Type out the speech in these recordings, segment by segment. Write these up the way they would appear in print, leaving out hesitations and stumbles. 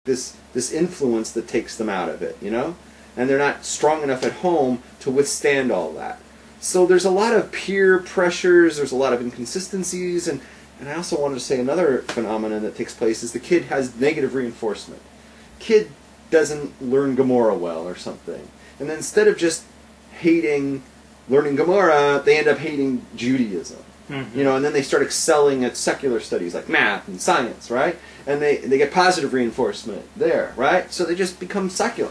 this influence that takes them out of it, you know? And they're not strong enough at home to withstand all that. So there's a lot of peer pressures, there's a lot of inconsistencies, and I also wanted to say another phenomenon that takes place is the kid has negative reinforcement. Kid doesn't learn Gemara well or something. And then instead of just hating learning Gemara, they end up hating Judaism. Mm-hmm. You know, and then they start excelling at secular studies like math and science, right? And they get positive reinforcement there, right? So they just become secular.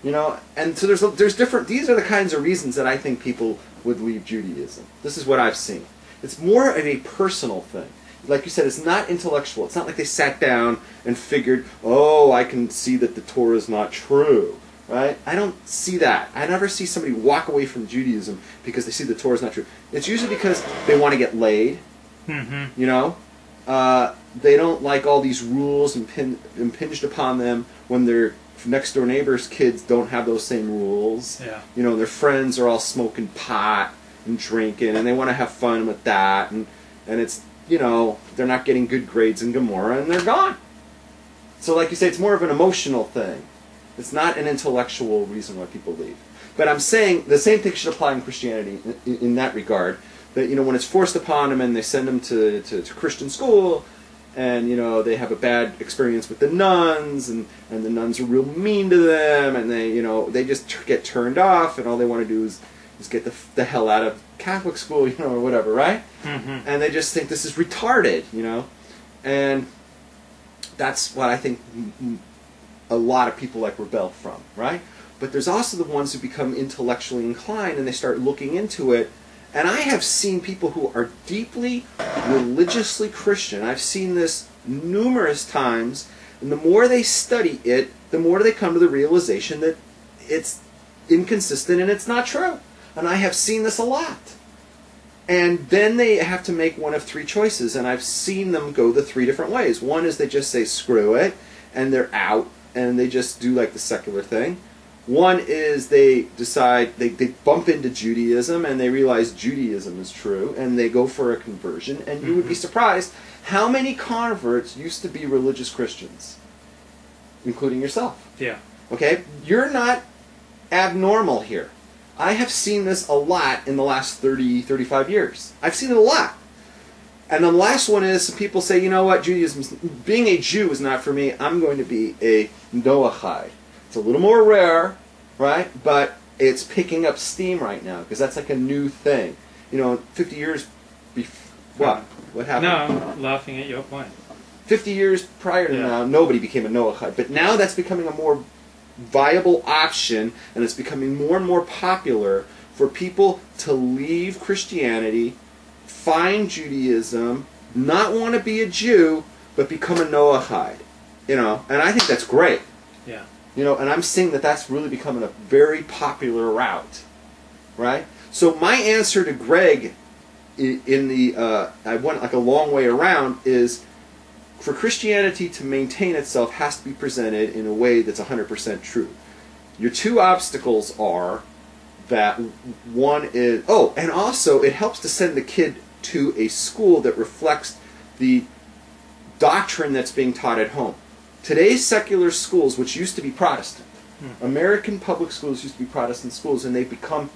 You know, and so there's different, these are the kinds of reasons that I think people would leave Judaism. This is what I've seen. It's more of a personal thing. Like you said, it's not intellectual. It's not like they sat down and figured, oh, I can see that the Torah is not true, right? I don't see that. I never see somebody walk away from Judaism because they see the Torah is not true. It's usually because they want to get laid, mm-hmm. you know? They don't like all these rules impinged upon them when their next door neighbor's kids don't have those same rules. Yeah. You know, their friends are all smoking pot and drinking, and they want to have fun with that, and it's, you know, they're not getting good grades in Gemara, and they're gone. So like you say, it's more of an emotional thing. It's not an intellectual reason why people leave. But I'm saying the same thing should apply in Christianity in that regard, that, you know, when it's forced upon them and they send them to Christian school, and, you know, they have a bad experience with the nuns, and the nuns are real mean to them, and they, you know, they just get turned off, and all they want to do is get the hell out of Catholic school, you know, or whatever, right? Mm-hmm. And they just think this is retarded, you know? And that's what I think a lot of people like rebel from, right? But there's also the ones who become intellectually inclined, and they start looking into it. And I have seen people who are deeply religiously Christian. I've seen this numerous times, and the more they study it, the more they come to the realization that it's inconsistent and it's not true. And I have seen this a lot. And then they have to make one of three choices, and I've seen them go the three different ways. One is they just say, screw it, and they're out, and they just do like the secular thing. One is they decide, they bump into Judaism, and they realize Judaism is true, and they go for a conversion. And you would be surprised how many converts used to be religious Christians, including yourself. Yeah. Okay? You're not abnormal here. I have seen this a lot in the last 30, 35 years. I've seen it a lot. And the last one is some people say, you know what, Judaism, being a Jew is not for me. I'm going to be a Noahide. It's a little more rare, right? But it's picking up steam right now because that's like a new thing. You know, 50 years before, what happened? No, I'm laughing at your point. 50 years prior to now, nobody became a Noahide. But now that's becoming a more viable option, and it's becoming more and more popular for people to leave Christianity, find Judaism, not want to be a Jew, but become a Noahide. You know, and I think that's great. Yeah. You know, and I'm seeing that that's really becoming a very popular route, right? So my answer to Greg in the I went like a long way around is, for Christianity to maintain itself has to be presented in a way that's 100% true. Your two obstacles are that one is, and also it helps to send the kid to a school that reflects the doctrine that's being taught at home. Today's secular schools, which used to be Protestant, American public schools used to be Protestant schools, and they've become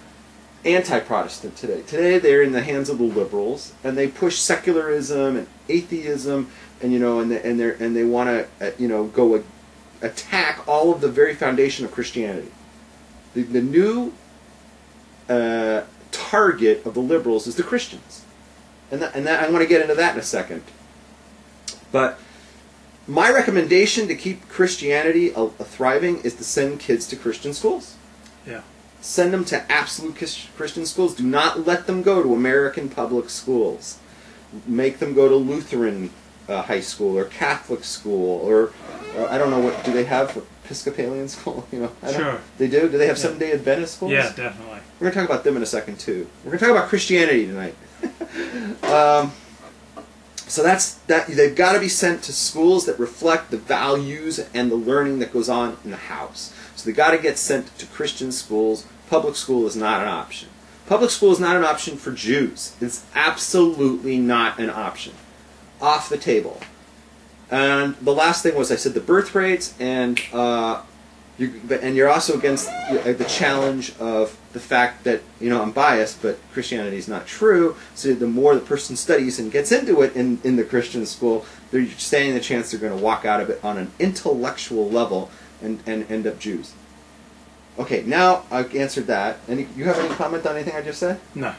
anti-Protestant today. Today they're in the hands of the liberals, and they push secularism and atheism, and you know, and they want to you know, go attack all of the very foundation of Christianity. The new target of the liberals is the Christians, and that I want to get into that in a second. But my recommendation to keep Christianity a thriving is to send kids to Christian schools. Yeah. Send them to absolute Christian schools. Do not let them go to American public schools. Make them go to Lutheran high school or Catholic school, or I don't know, what do they have? Episcopalian school? You know, Sure. They do. Do they have Seventh-day Adventist schools? Yeah, definitely. We're going to talk about them in a second too. We're going to talk about Christianity tonight. So that's that. They've got to be sent to schools that reflect the values and the learning that goes on in the house. So they've got to get sent to Christian schools. Public school is not an option. Public school is not an option for Jews. It's absolutely not an option. Off the table. And the last thing was I said the birth rates, and you're also against the challenge of the fact that, I'm biased, but Christianity is not true. So the more the person studies and gets into it in the Christian school, they're standing the chance they're going to walk out of it on an intellectual level and end up Jews. Okay, now I've answered that. You have any comment on anything I just said? No.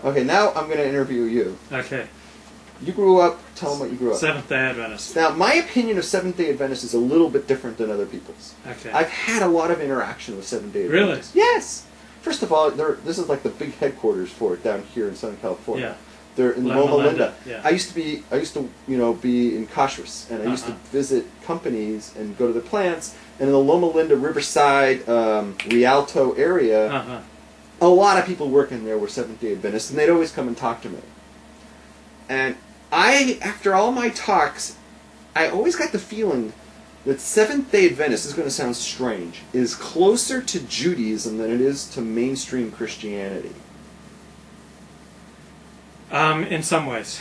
Okay, now I'm going to interview you. Okay. You grew up, tell them what you grew up. Seventh-day Adventist. Now, my opinion of Seventh-day Adventists is a little bit different than other people's. Okay. I've had a lot of interaction with Seventh-day Really? Adventists. Yes! First of all, this is like the big headquarters for it down here in Southern California. Yeah. They're in Loma Linda. Yeah. I used to be in Kashrus, and I used to visit companies and go to the plants. And in the Loma Linda Riverside Rialto area, a lot of people working there were Seventh-day Adventists, and they'd always come and talk to me. And after all my talks, I always got the feeling that Seventh-day Adventist, this is going to sound strange, is closer to Judaism than it is to mainstream Christianity. In some ways.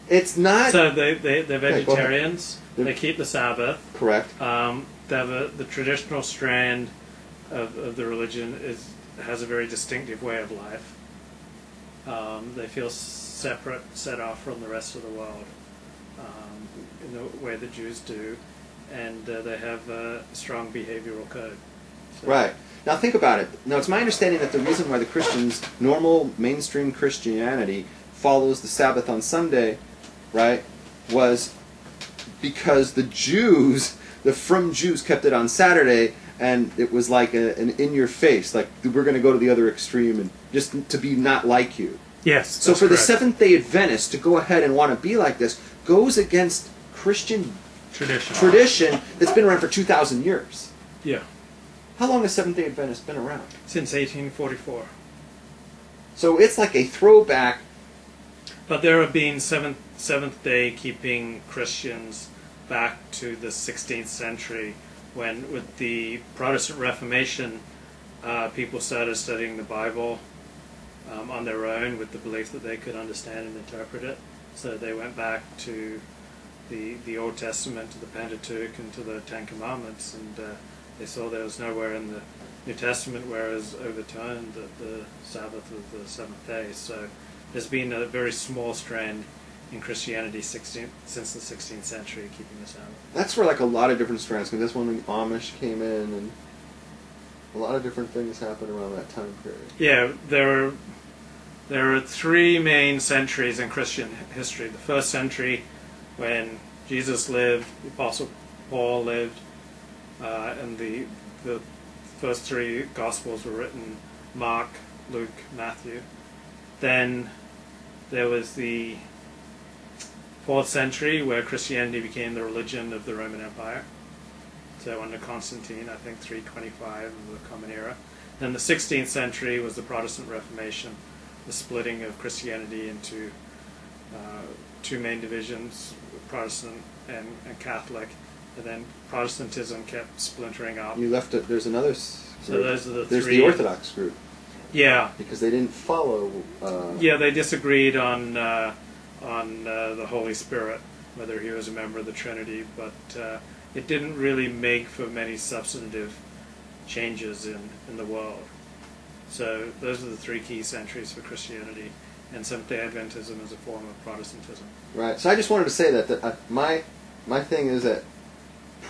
It's not... So they're vegetarians. They keep the Sabbath. Correct. The traditional strand of the religion has a very distinctive way of life. They feel separate, set off from the rest of the world in the way that Jews do, and they have a strong behavioral code. So. Right. Now think about it. Now it's my understanding that the reason why the Christians, normal mainstream Christianity, follows the Sabbath on Sunday, right, was because the Jews, the frum Jews, kept it on Saturday, and it was like an in-your-face, like we're going to go to the other extreme and just to be not like you. Yes. So for the Seventh-day Adventists to go ahead and want to be like this goes against Christian tradition that's been around for 2,000 years. Yeah. How long has Seventh-day Adventists been around? Since 1844. So it's like a throwback. But there have been Seventh-day keeping Christians back to the 16th century, when with the Protestant Reformation, people started studying the Bible on their own with the belief that they could understand and interpret it. So they went back to the Old Testament, to the Pentateuch, and to the Ten Commandments, and they saw there was nowhere in the New Testament where it was overturned that the Sabbath was the seventh day. So there's been a very small strand in Christianity since the 16th century keeping the Sabbath. That's where like a lot of different strands, because that's when the Amish came in, and a lot of different things happened around that time period. Yeah, there are three main centuries in Christian history. The first century, when Jesus lived, the Apostle Paul lived, and the first three Gospels were written: Mark, Luke, Matthew. Then there was the 4th century, where Christianity became the religion of the Roman Empire. So under Constantine, I think 325 of the Common Era. Then the 16th century was the Protestant Reformation, the splitting of Christianity into two main divisions, Protestant and Catholic. And then Protestantism kept splintering up. You left it. There's another group. So those are There's three. the Orthodox group. Yeah. Because they didn't follow. Yeah, they disagreed on the Holy Spirit, whether he was a member of the Trinity, but it didn't really make for many substantive changes in the world. So those are the three key centuries for Christianity, and Seventh-day Adventism is a form of Protestantism. Right. So I just wanted to say that my thing is that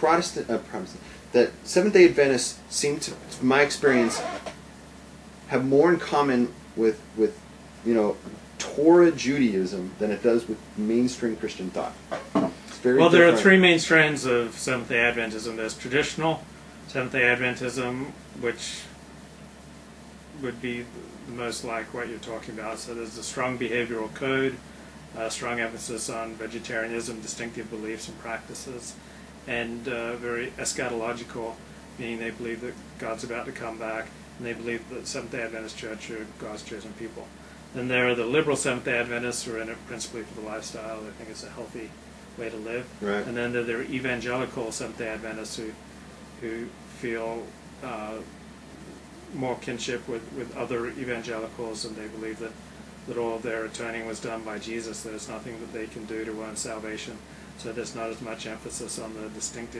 that Seventh-day Adventists seem to, from my experience, have more in common with Torah Judaism than it does with mainstream Christian thought. It's very well, there different. are three main strands of Seventh-day Adventism. There's traditional Seventh-day Adventism, which would be the most like what you're talking about. So there's a strong behavioral code, a strong emphasis on vegetarianism, distinctive beliefs and practices, and very eschatological, meaning they believe that God's about to come back, and they believe that Seventh-day Adventist Church are God's chosen people. Then there are the liberal Seventh-day Adventists who are in it principally for the lifestyle. They think it's a healthy way to live. Right. And then there are evangelical Seventh-day Adventists who feel more kinship with other evangelicals, and they believe that all of their atoning was done by Jesus. There's nothing that they can do to earn salvation. So there's not as much emphasis on the distinctive